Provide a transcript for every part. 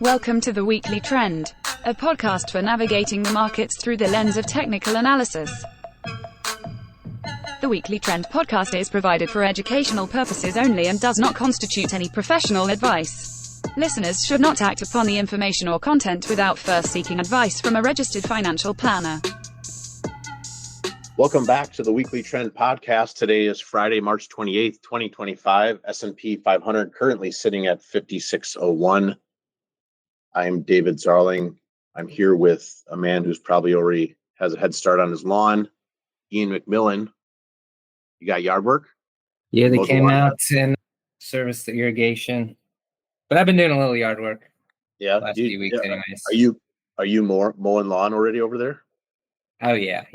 Welcome to The Weekly Trend, a podcast for navigating the markets through the lens of technical analysis. The Weekly Trend podcast is provided for educational purposes only and does not constitute any professional advice. Listeners should not act upon the information or content without first seeking advice from a registered financial planner. Welcome back to the Weekly Trend podcast. Today is Friday, March 28th, 2025. S&P 500 currently sitting at 5601. I'm David Zarling. I'm here with a man who's probably already has a head start on his lawn, Ian McMillan. You got yard work? Yeah, they came out and serviced the irrigation. But I've been doing a little yard work. Yeah, last few weeks anyways. Are you mowing lawn already over there? Oh yeah.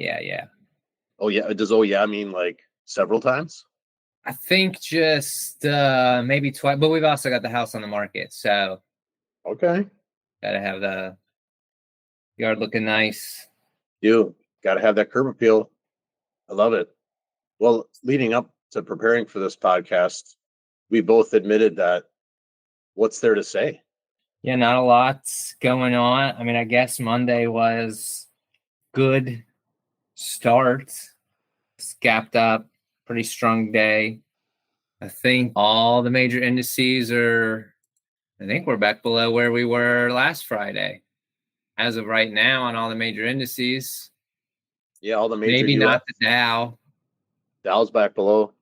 Oh yeah, does mean like several times? I think just maybe twice, but we've also got the house on the market, so okay. Gotta have the yard looking nice. You gotta have that curb appeal. I love it. Well, leading up to preparing for this podcast, we both admitted that what's there to say? Yeah, not a lot going on. I mean, I guess Monday was good start. It's gapped up, pretty strong day. I think all the major indices we're back below where we were last Friday. As of right now on all the major indices. Yeah, all the major maybe US. Not the Dow. Dow's back below.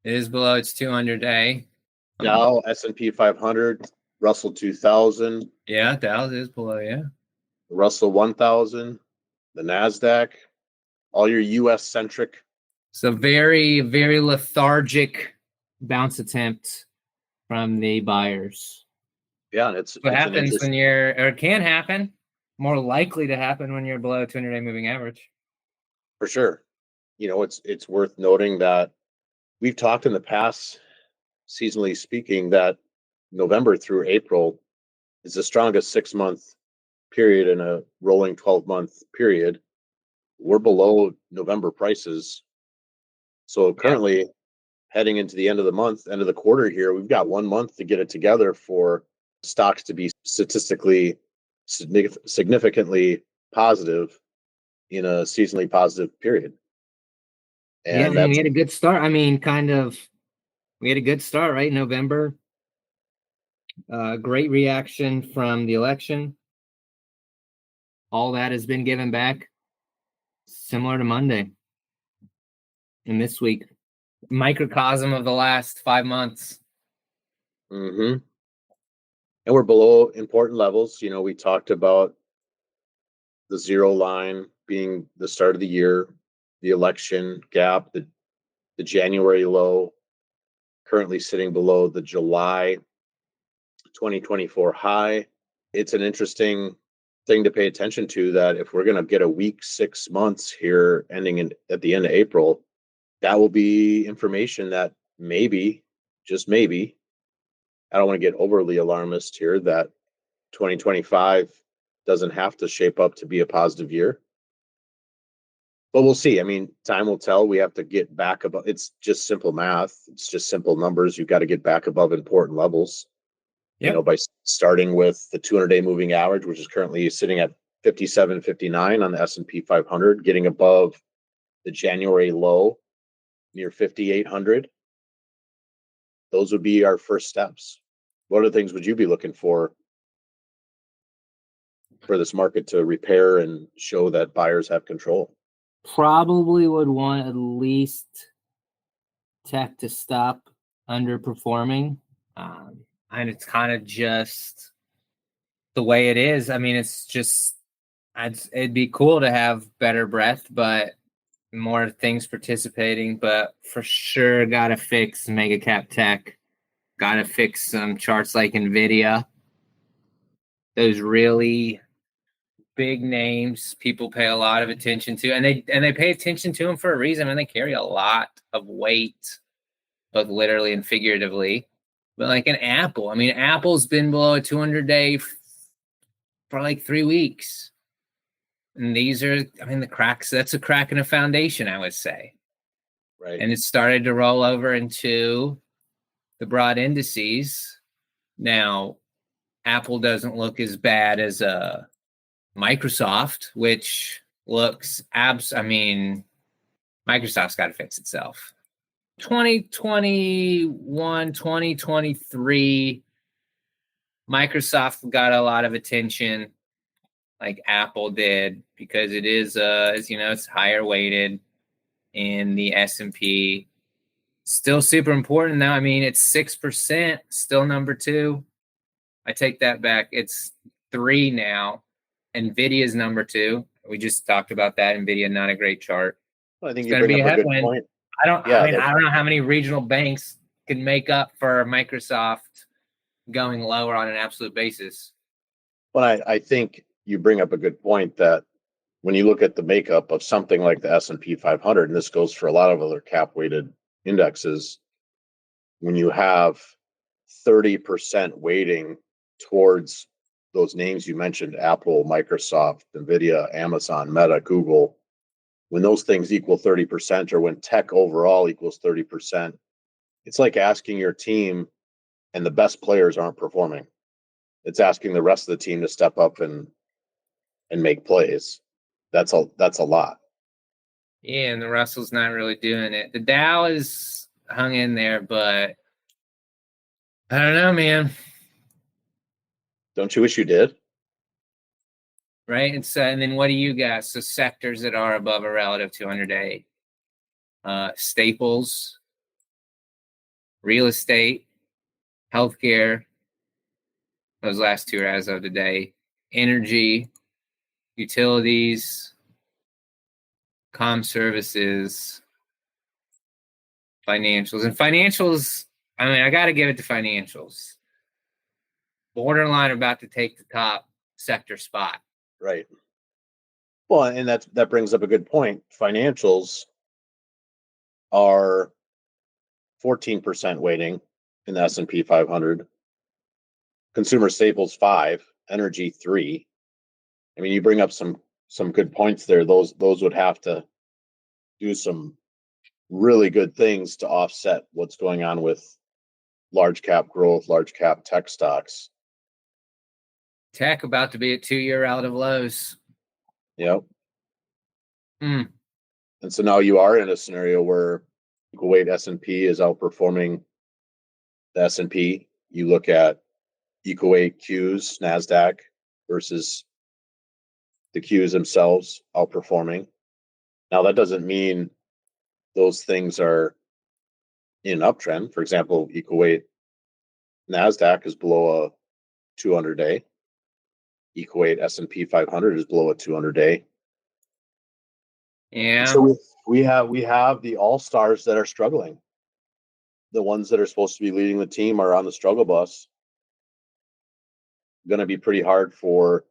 It is below its 200-day. Dow, S&P 500, Russell 2000. Yeah, Dow is below, yeah. Russell 1000, the NASDAQ, all your US-centric. It's a very, very lethargic bounce attempt from the buyers. Yeah, it's what happens when it can happen, more likely to happen when you're below 200-day moving average. For sure. You know, it's worth noting that we've talked in the past, seasonally speaking, that November through April is the strongest 6-month period in a rolling 12-month period. We're below November prices. So currently heading into the end of the month, end of the quarter here, we've got 1 month to get it together for stocks to be statistically significantly positive in a seasonally positive period. And we had a good start. I mean, we had a good start, right? November. Great reaction from the election. All that has been given back, similar to Monday. And this week, microcosm of the last 5 months. Mm-hmm. And we're below important levels. You know, we talked about the zero line being the start of the year, the election gap, the January low, currently sitting below the July 2024 high. It's an interesting thing to pay attention to, that if we're going to get a weak 6 months here ending at the end of April, that will be information that maybe, just maybe, I don't want to get overly alarmist here, that 2025 doesn't have to shape up to be a positive year. But we'll see. I mean, time will tell. We have to get back above. It's just simple math. It's just simple numbers. You've got to get back above important levels. Yep. You know, by starting with the 200-day moving average, which is currently sitting at 57.59 on the S&P 500, getting above the January low near 5,800. Those would be our first steps. What other things would you be looking for this market to repair and show that buyers have control? Probably would want at least tech to stop underperforming. And it's kind of just the way it is. I mean, it's just, it'd be cool to have better breadth, but more things participating, but for sure got to fix mega cap tech. Got to fix some charts like NVIDIA. Those really big names people pay a lot of attention to, and they pay attention to them for a reason, and they carry a lot of weight, both literally and figuratively. But like an Apple, I mean, Apple's been below a 200-day for like 3 weeks. And these are, I mean, the cracks, that's a crack in a foundation, I would say. Right. And it started to roll over into the broad indices. Now, Apple doesn't look as bad as Microsoft, which looks I mean, Microsoft's got to fix itself. 2021, 2023, Microsoft got a lot of attention like Apple did because it is, as you know, it's higher weighted in the S&P. Still super important though. I mean, it's 6%, still number 2. I take that back. It's 3 now. Nvidia's number 2. We just talked about that. Nvidia, not a great chart. I think It's you going to bring be a up a good headwind. point. I don't know how many regional banks can make up for Microsoft going lower on an absolute basis. Well, I think you bring up a good point that when you look at the makeup of something like the S&P 500, and this goes for a lot of other cap-weighted indexes, when you have 30% weighting towards those names you mentioned, Apple, Microsoft, Nvidia, Amazon, Meta, Google, when those things equal 30%, or when tech overall equals 30%, it's like asking your team and the best players aren't performing. It's asking the rest of the team to step up and make plays. That's a lot. Yeah, and the Russell's not really doing it. The Dow is hung in there, but I don't know, man. Don't you wish you did? Right? And then what do you got? So sectors that are above a relative 200-day. Staples, real estate, healthcare. Those last 2 are as of today. Energy, utilities, comm services, financials. And financials, I mean, I got to give it to financials. Borderline about to take the top sector spot. Right. Well, and that brings up a good point. Financials are 14% weighting in the S&P 500. Consumer staples 5, energy 3. I mean, you bring up some good points there. Those would have to do some really good things to offset what's going on with large cap growth, large cap tech stocks. Tech about to be at 2-year relative lows. Yep. Mm. And so now you are in a scenario where Kuwait S&P is outperforming the S&P. You look at Eco-Weight Qs, NASDAQ versus the Qs themselves outperforming. Now, that doesn't mean those things are in an uptrend. For example, Eco-Weight NASDAQ is below a 200-day. Eco-Weight S&P 500 is below a 200-day. Yeah. So we have the all-stars that are struggling. The ones that are supposed to be leading the team are on the struggle bus. Going to be pretty hard for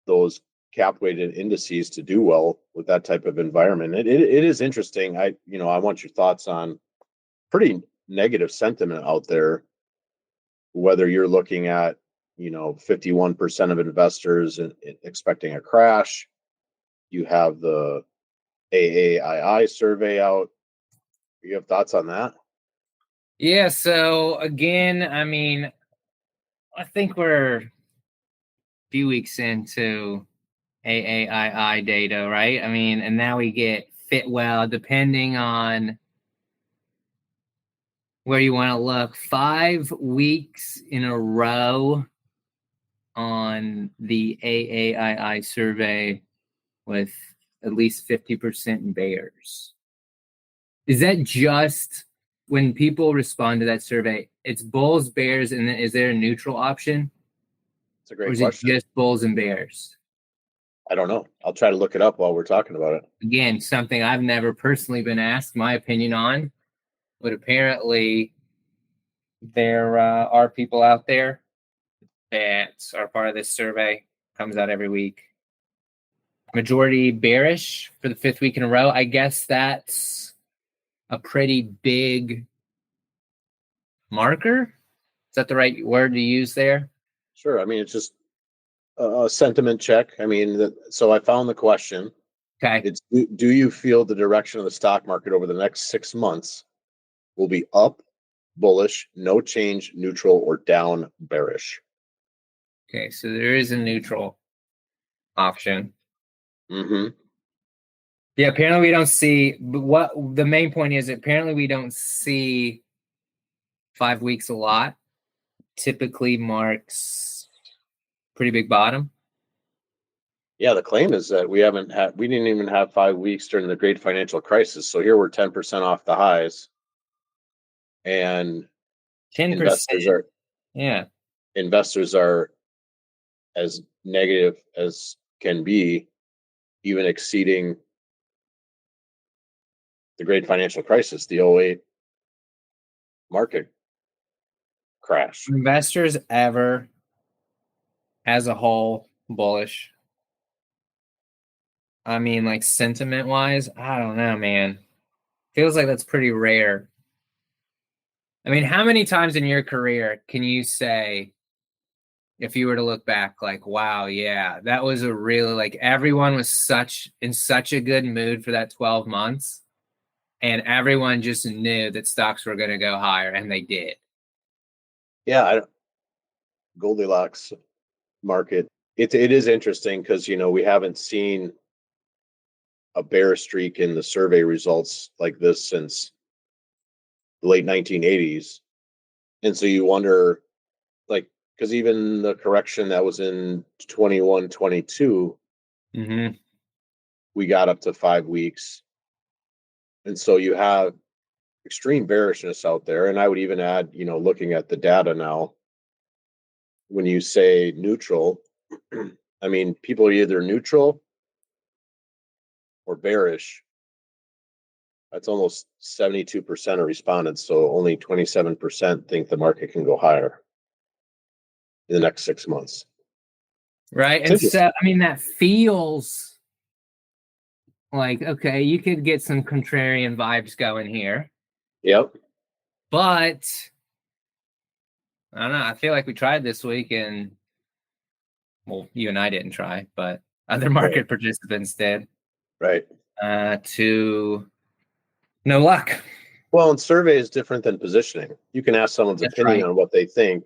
those cap-weighted indices to do well with that type of environment. It is interesting. I want your thoughts on pretty negative sentiment out there. Whether you're looking at 51% of investors expecting a crash. You have the AAII survey out. You have thoughts on that? Yeah, so again, I mean, I think we're a few weeks into AAII data, right? I mean, and now we get Fitwel, depending on where you want to look. 5 weeks in a row on the AAII survey with at least 50% bears. Is that just when people respond to that survey, it's bulls, bears, and then is there a neutral option? It's a great question. Or is question. it just bulls and bears? I don't know. I'll try to look it up while we're talking about it. Again, something I've never personally been asked my opinion on, but apparently there are people out there that are part of this survey. Comes out every week. Majority bearish for the 5th week in a row. I guess that's a pretty big marker. Is that the right word to use there? Sure. I mean, it's just a sentiment check. I mean, so I found the question. Okay. It's do you feel the direction of the stock market over the next 6 months will be up, bullish, no change, neutral, or down, bearish? Okay, so there is a neutral option. Mm-hmm. Yeah, apparently we don't see, but what the main point is, apparently we don't see 5 weeks a lot. Typically marks pretty big bottom. Yeah, the claim is that we didn't even have 5 weeks during the great financial crisis. So here we're 10% off the highs. And 10%. Yeah. investors are as negative as can be, even exceeding the great financial crisis, the '08 market crash. Investors ever, as a whole, bullish? I mean, like sentiment wise, I don't know, man. Feels like that's pretty rare. I mean, how many times in your career can you say, if you were to look back, like, wow, yeah, that was a really, like, everyone was in such a good mood for that 12 months, and everyone just knew that stocks were going to go higher, and they did. Yeah, Goldilocks market. It is interesting because we haven't seen a bear streak in the survey results like this since the late 1980s, and so you wonder, like, because even the correction that was in 21, 22, Mm-hmm. we got up to 5 weeks, and so you have extreme bearishness out there. And I would even add, looking at the data now, when you say neutral, I mean, people are either neutral or bearish. That's almost 72% of respondents. So only 27% think the market can go higher in the next 6 months. Right. And so, I mean, that feels like, okay, you could get some contrarian vibes going here. Yep. But I don't know. I feel like we tried this week, and well, you and I didn't try, but other market participants did. Right. To no luck. Well, and survey is different than positioning. You can ask someone's opinion on what they think,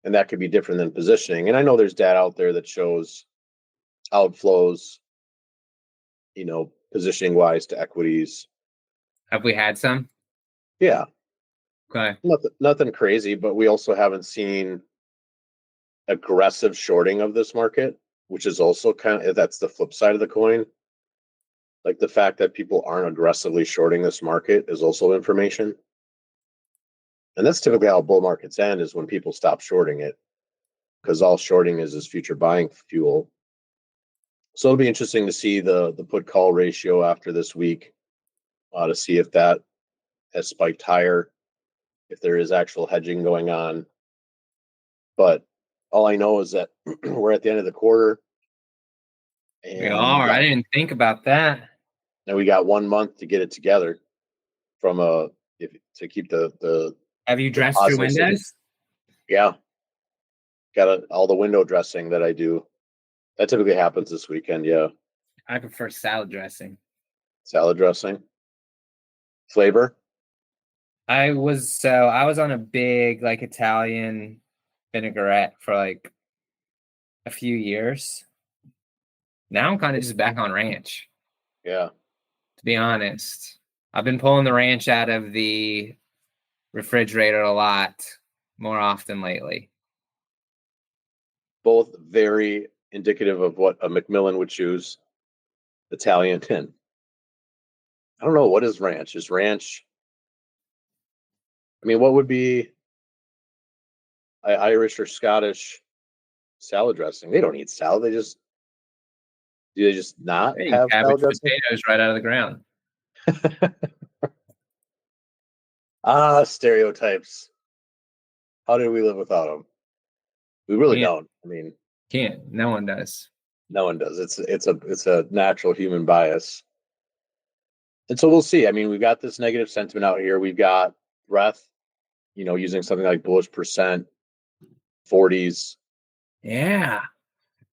and that could be different than positioning. And I know there's data out there that shows outflows, positioning wise to equities. Have we had some? Yeah. Okay. Nothing crazy, but we also haven't seen aggressive shorting of this market, which is also that's the flip side of the coin. Like, the fact that people aren't aggressively shorting this market is also information. And that's typically how bull markets end, is when people stop shorting it, because all shorting is future buying fuel. So it'll be interesting to see the put call ratio after this week, to see if that has spiked higher, if there is actual hedging going on. But all I know is that we're at the end of the quarter. And we are. I didn't think about that. And we got 1 month to get it together to keep the Have you dressed your windows? Yeah. Got all the window dressing that I do. That typically happens this weekend. Yeah. I prefer salad dressing. Salad dressing. Flavor? I was on a big, like, Italian vinaigrette for like a few years. Now I'm kind of just back on ranch. Yeah. To be honest, I've been pulling the ranch out of the refrigerator a lot more often lately. Both very indicative of what a Macmillan would choose. Italian tin. I don't know, what is ranch? Is ranch? I mean, what would be Irish or Scottish salad dressing? They don't eat salad. Do they just not have salad dressing? Potatoes right out of the ground. Stereotypes. How did we live without them? We really don't. I mean, can't. No one does. No one does. It's a natural human bias. And so we'll see. I mean, we've got this negative sentiment out here. We've got breadth, using something like bullish percent, 40s. Yeah.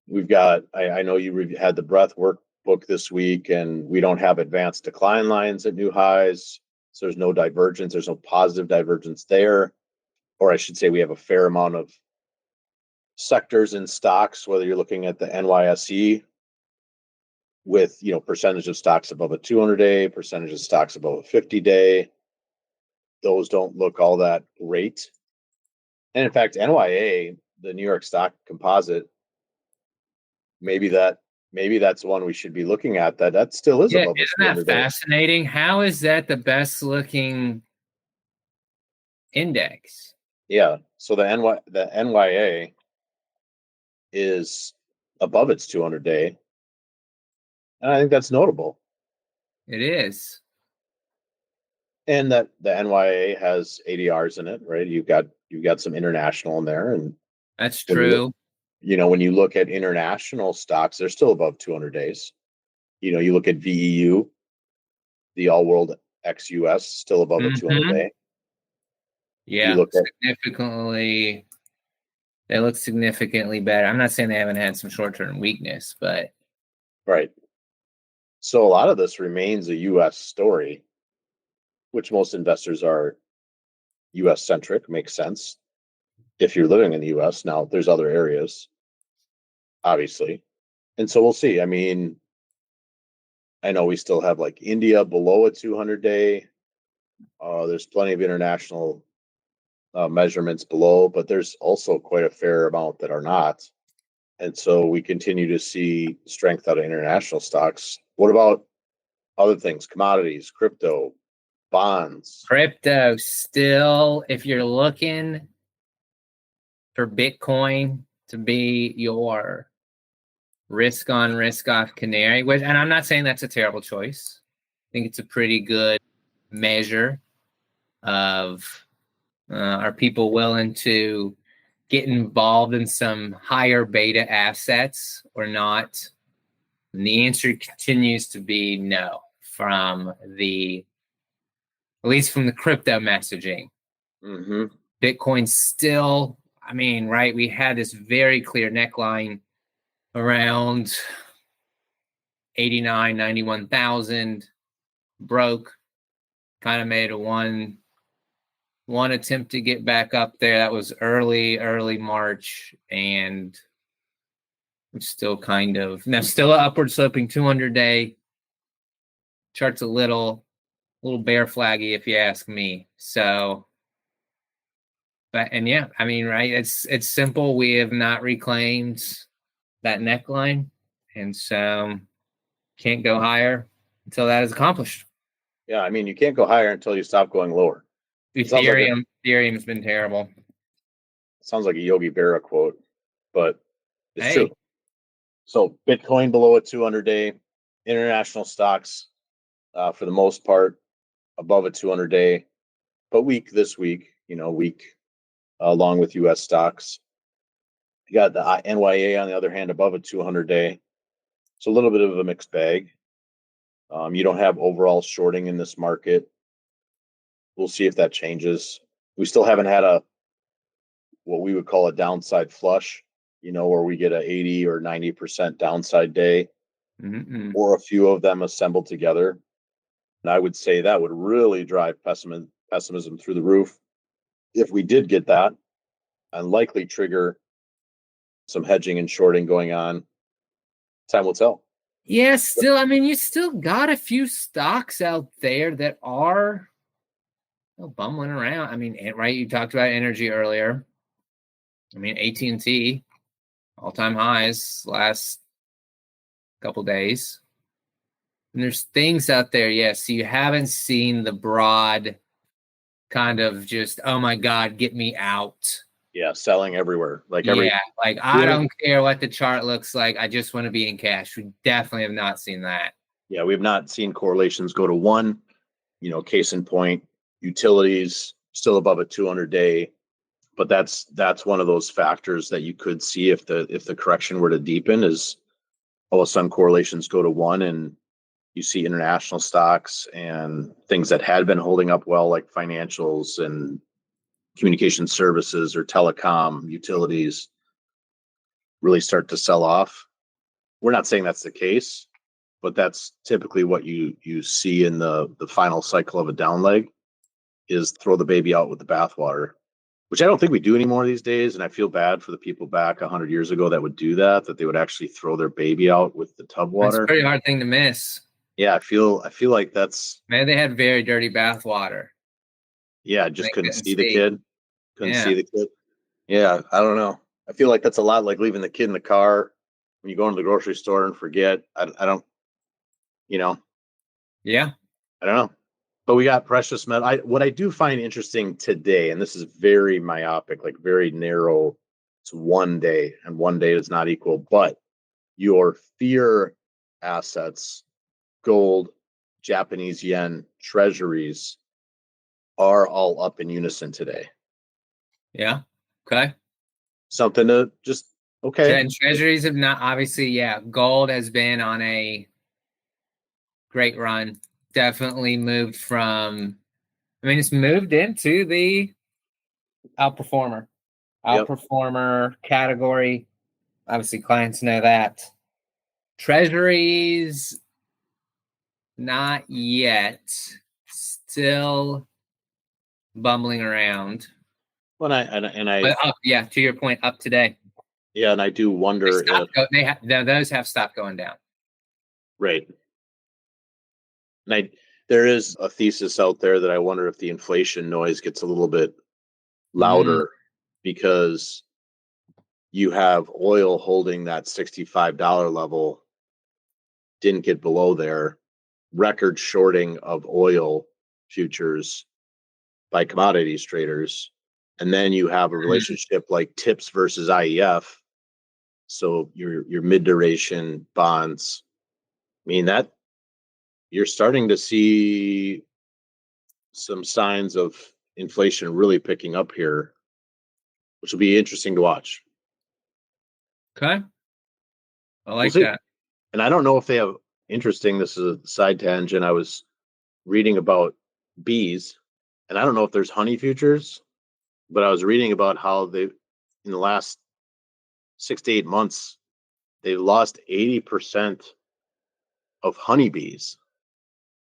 We've got, I know you had the breadth workbook this week, and we don't have advanced decline lines at new highs. So there's no divergence. There's no positive divergence there. Or I should say, we have a fair amount of sectors and stocks, whether you're looking at the NYSE with, percentage of stocks above a 200-day, percentage of stocks above a 50-day, those don't look all that great. And in fact, NYA, the New York Stock Composite, maybe that's one we should be looking at. That still is above. Isn't that fascinating? How is that the best looking index? Yeah. So the NYA is above its 200-day, and I think that's notable. It is. And that the NYA has ADRs in it, right? You've got some international in there, and that's true. When you look at international stocks, they're still above 200 days. You look at VEU, the All World ex-US, still above a 200-day. Yeah, significantly. They look significantly better. I'm not saying they haven't had some short-term weakness, but right. So a lot of this remains a U.S. story, which most investors are U.S. centric. Makes sense if you're living in the U.S. Now, there's other areas, obviously, and so we'll see. I mean, I know we still have like India below a 200-day. There's plenty of international measurements below, but there's also quite a fair amount that are not. And so we continue to see strength out of international stocks. What about other things? Commodities, crypto, bonds? Crypto still, if you're looking for Bitcoin to be your risk on, risk off canary, and I'm not saying that's a terrible choice. I think it's a pretty good measure of are people willing to get involved in some higher beta assets or not? And the answer continues to be no at least from the crypto messaging. Mm-hmm. Bitcoin still, right? We had this very clear neckline around 89, 91,000, broke, kind of made a one attempt to get back up there. That was early March, and it's still still an upward sloping 200-day. Chart's a little bear flaggy if you ask me. So, right? It's simple. We have not reclaimed that neckline, and so can't go higher until that is accomplished. Yeah, you can't go higher until you stop going lower. Ethereum's been terrible. Sounds like a Yogi Berra quote, but it's true. So Bitcoin below a 200-day, international stocks for the most part above a 200-day, but weak this week. Weak along with U.S. stocks. You got the NYA on the other hand above a 200-day. It's a little bit of a mixed bag. You don't have overall shorting in this market. We'll see if that changes. We still haven't had what we would call a downside flush, where we get a 80 or 90% downside day, or a few of them assembled together. And I would say that would really drive pessimism through the roof if we did get that, and likely trigger some hedging and shorting going on. Time will tell. Yeah, still, you still got a few stocks out there that are bumbling around. Right, you talked about energy earlier. AT&T, all-time highs last couple days. And there's things out there, yes. So you haven't seen the broad kind of just, oh my God, get me out. Yeah, selling everywhere. I don't care what the chart looks like. I just want to be in cash. We definitely have not seen that. Yeah, we've not seen correlations go to one. Case in point, utilities still above a 200-day, but that's one of those factors that you could see if the correction were to deepen, is all of a sudden correlations go to one, and you see international stocks and things that had been holding up well, like financials and communication services or telecom utilities, really start to sell off. We're not saying that's the case, but that's typically what you see in the final cycle of a down leg, is throw the baby out with the bathwater, which I don't think we do anymore these days. And I feel bad for the people back 100 years ago that would do that they would actually throw their baby out with the tub That's a water. pretty hard thing to miss. Yeah, I feel like that's, Maybe they had very dirty bath water. yeah, just They couldn't couldn't see the see. kid. Couldn't Yeah. see the kid. Yeah, I don't know. I feel like that's a lot like leaving the kid in the car when you go into the grocery store and forget. I don't, you know, Yeah. I don't know. But we got precious metal. What I do find interesting today, and this is very myopic, like very narrow, it's one day, and one day does not equal, but your fear assets, gold, Japanese yen, treasuries are all up in unison today. Yeah. Okay. Something to just, okay. And treasuries have not, obviously, yeah. Gold has been on a great run. Definitely moved from, I mean, it's moved into the outperformer Yep. category. Obviously, clients know that. Treasuries, not yet. Still bumbling around. Well, But up, yeah, to your point, up today. yeah, and I do wonder if Those have stopped going down. right. And there is a thesis out there that I wonder if the inflation noise gets a little bit louder because you have oil holding that $65 level, didn't get below there, record shorting of oil futures by commodities traders. And then you have a relationship like TIPS versus IEF. So your mid duration bonds, I mean, that you're starting to see some signs of inflation really picking up here, which will be interesting to watch. Okay. I like We'll see. that. And I don't know if they have interesting. This is a side tangent. I was reading about bees, and I don't know if there's honey futures, but I was reading about how they, in the last 6 to 8 months, they've lost 80% of honeybees.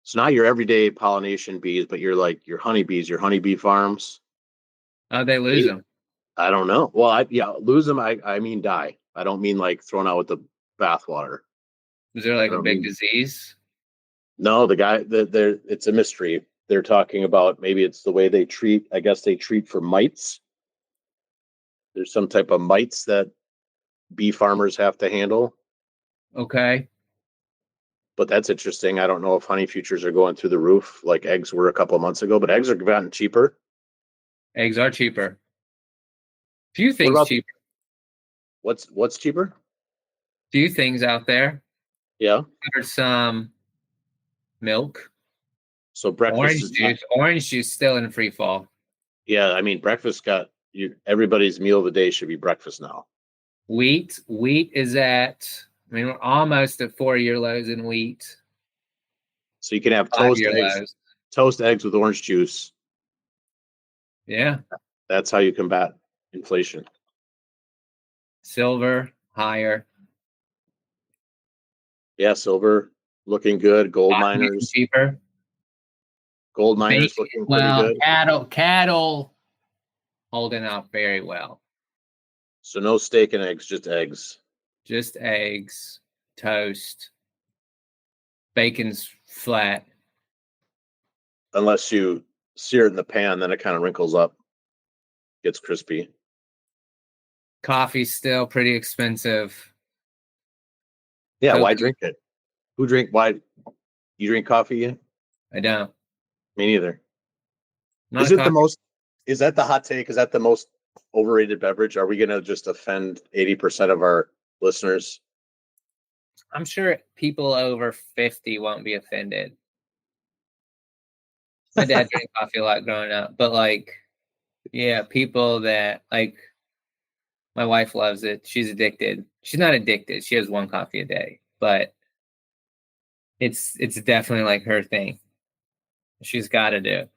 So not your everyday pollination bees, but you're like your honeybees, your honeybee farms. Oh, they lose them. I don't know. Well, lose them. I mean die. I don't mean like thrown out with the bathwater. Is there like a big disease? No, it's a mystery. They're talking about maybe it's the way they treat. I guess they treat for mites. There's some type of mites that bee farmers have to handle. Okay. But that's interesting. I don't know if honey futures are going through the roof like eggs were a couple of months ago, but eggs are gotten cheaper. Eggs are cheaper. Few things cheaper. What's cheaper? Few things out there. Yeah. There's some milk. So breakfast orange juice still in free fall. Yeah, I mean breakfast got everybody's meal of the day should be breakfast now. Wheat is at, I mean, we're almost at 4-year lows in wheat. So you can have toast eggs with orange juice. Yeah. That's how you combat inflation. Silver higher. Yeah, silver looking good. Gold miners cheaper. Gold miners looking pretty good. Cattle holding up very well. So no steak and eggs, just eggs. Just eggs, toast. Bacon's flat. Unless you sear it in the pan, then it kind of wrinkles up. Gets crispy. Coffee's still pretty expensive. Yeah, why drink it? Why you drink coffee yet? I don't. Me neither. Is that the hot take? Is that the most overrated beverage? Are we gonna just offend 80% of our listeners? I'm sure people over 50 won't be offended. My dad drank coffee a lot growing up, but people that my wife loves it. She's addicted. She's not addicted. She has 1 coffee a day, but it's definitely like her thing. She's got to do it.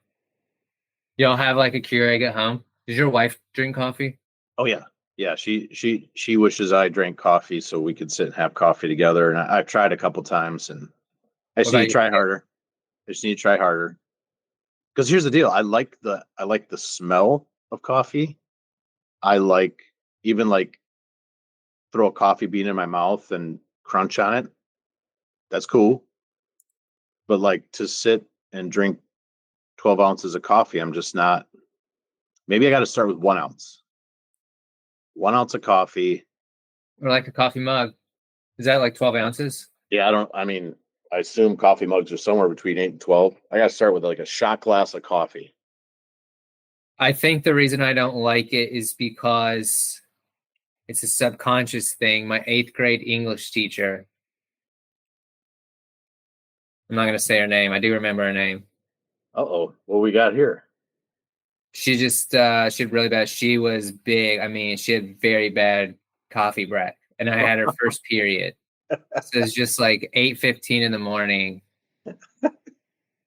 Y'all have like a Keurig at home? Does your wife drink coffee? Oh yeah. Yeah, she wishes I drank coffee so we could sit and have coffee together. And I've tried a couple times, and I just need to try harder. Because here's the deal: I like the smell of coffee. I like even like throw a coffee bean in my mouth and crunch on it. That's cool. But like to sit and drink 12 ounces of coffee, I'm just not. Maybe I got to start with 1 ounce. 1 ounce of coffee. Or like a coffee mug. Is that like 12 ounces? Yeah, I assume coffee mugs are somewhere between 8 and 12. I got to start with like a shot glass of coffee. I think the reason I don't like it is because it's a subconscious thing. My 8th grade English teacher, I'm not going to say her name. I do remember her name. Uh-oh. What we got here? She just, she had really bad. She was big. I mean, she had very bad coffee breath. And I had her first period. So it's just like 8:15 in the morning.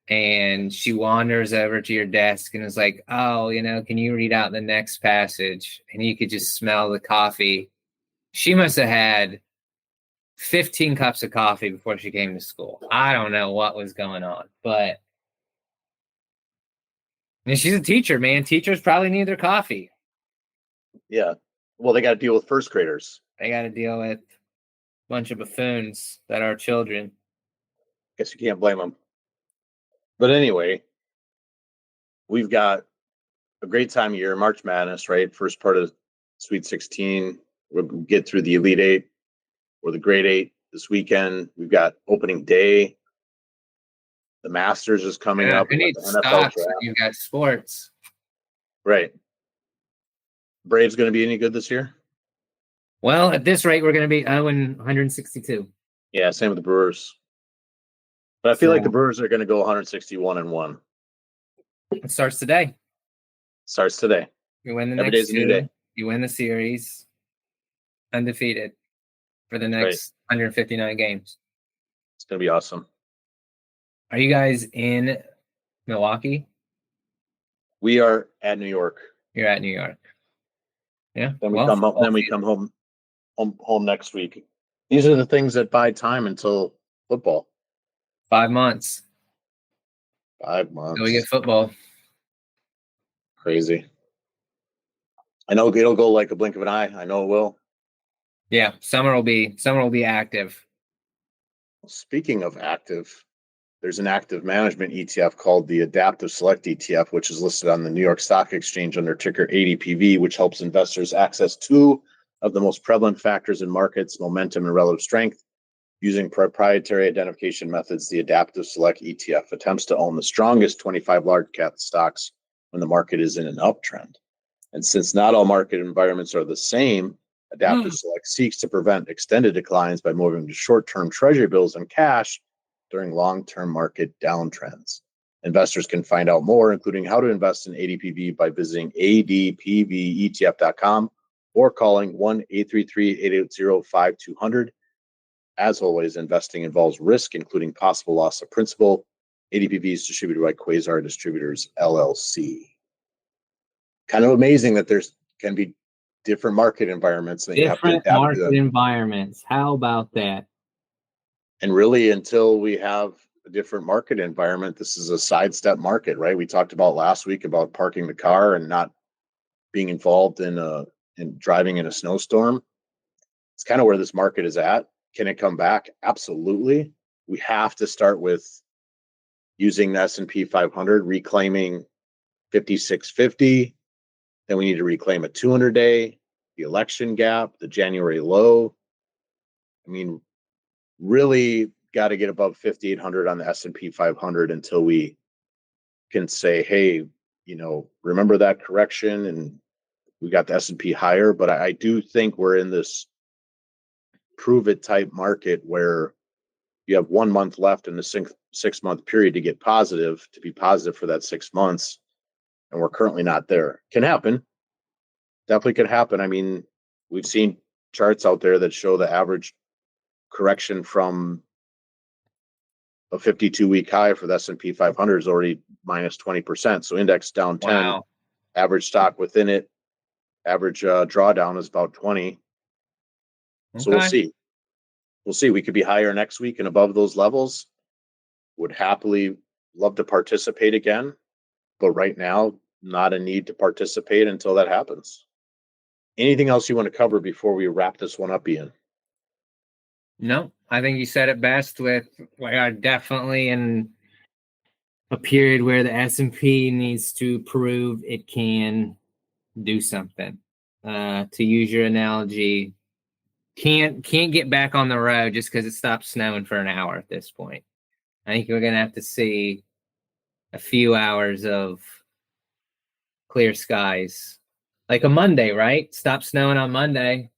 And she wanders over to your desk and is like, oh, can you read out the next passage? And you could just smell the coffee. She must have had 15 cups of coffee before she came to school. I don't know what was going on, but she's a teacher, man. Teachers probably need their coffee. Yeah. Well, they got to deal with first graders. They got to deal with a bunch of buffoons that are children. Guess you can't blame them. But anyway, we've got a great time of year, March Madness, right? First part of Sweet 16. We'll get through the Elite Eight or the Grade Eight this weekend. We've got opening day. The Masters is coming up. You need the NFL stocks draft. when you got sports. Right. Braves going to be any good this year? Well, at this rate, we're going to be 162. Yeah, same with the Brewers. But I feel like the Brewers are going to go 161-1. It starts today. Starts today. You win the Every next day's a new day. You win the series undefeated for the next 159 games. It's going to be awesome. Are you guys in Milwaukee? We are at New York. You're at New York. Yeah. Then we come home next week. These are the things that buy time until football. 5 months. 5 months. So we get football. Crazy. I know it'll go like a blink of an eye. I know it will. Yeah, summer will be active. Speaking of active, there's an active management ETF called the Adaptive Select ETF, which is listed on the New York Stock Exchange under ticker ADPV, which helps investors access two of the most prevalent factors in markets, momentum and relative strength. Using proprietary identification methods, the Adaptive Select ETF attempts to own the strongest 25 large cap stocks when the market is in an uptrend. And since not all market environments are the same, Adaptive Select seeks to prevent extended declines by moving to short-term treasury bills and cash during long-term market downtrends. Investors can find out more, including how to invest in ADPV, by visiting adpvetf.com or calling 1-833-880-5200. As always, investing involves risk, including possible loss of principal. ADPV is distributed by Quasar Distributors, LLC. Kind of amazing that there's can be different market environments. And Different market environments. How about that? And really, until we have a different market environment, this is a sidestep market, right? We talked about last week about parking the car and not being involved in driving in a snowstorm. It's kind of where this market is at. Can it come back? Absolutely. We have to start with using the S&P 500, reclaiming 5650. Then we need to reclaim a 200-day, the election gap, the January low. I mean, really got to get above 5,800 on the S&P 500 until we can say, hey, remember that correction, and we got the S&P higher. But I do think we're in this prove it type market where you have 1 month left in the 6-month period to be positive for that 6 months. And we're currently not there. Can happen. Definitely could happen. I mean, we've seen charts out there that show the average correction from a 52-week high for the S&P 500 is already minus 20%. So index down 10, Wow. Average stock within it, average drawdown is about 20. So we'll see. We'll see. We could be higher next week and above those levels. Would happily love to participate again. But right now, not a need to participate until that happens. Anything else you want to cover before we wrap this one up, Ian? No, I think you said it best. We are definitely in a period where the S&P needs to prove it can do something. To use your analogy, can't get back on the road just because it stopped snowing for an hour at this point. I think we're gonna have to see a few hours of clear skies, like a Monday, right? Stop snowing on Monday,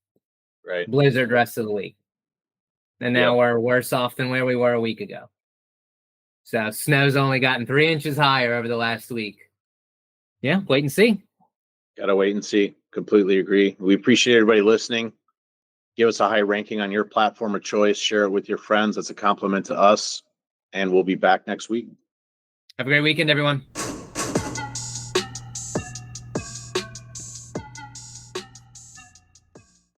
Right. blizzard rest of the week, and now we're worse off than where we were a week ago. So snow's only gotten 3 inches higher over the last week. Yeah, wait and see. Gotta wait and see. Completely agree. We appreciate everybody listening. Give us a high ranking on your platform of choice. Share it with your friends. That's a compliment to us. And we'll be back next week. Have a great weekend, everyone.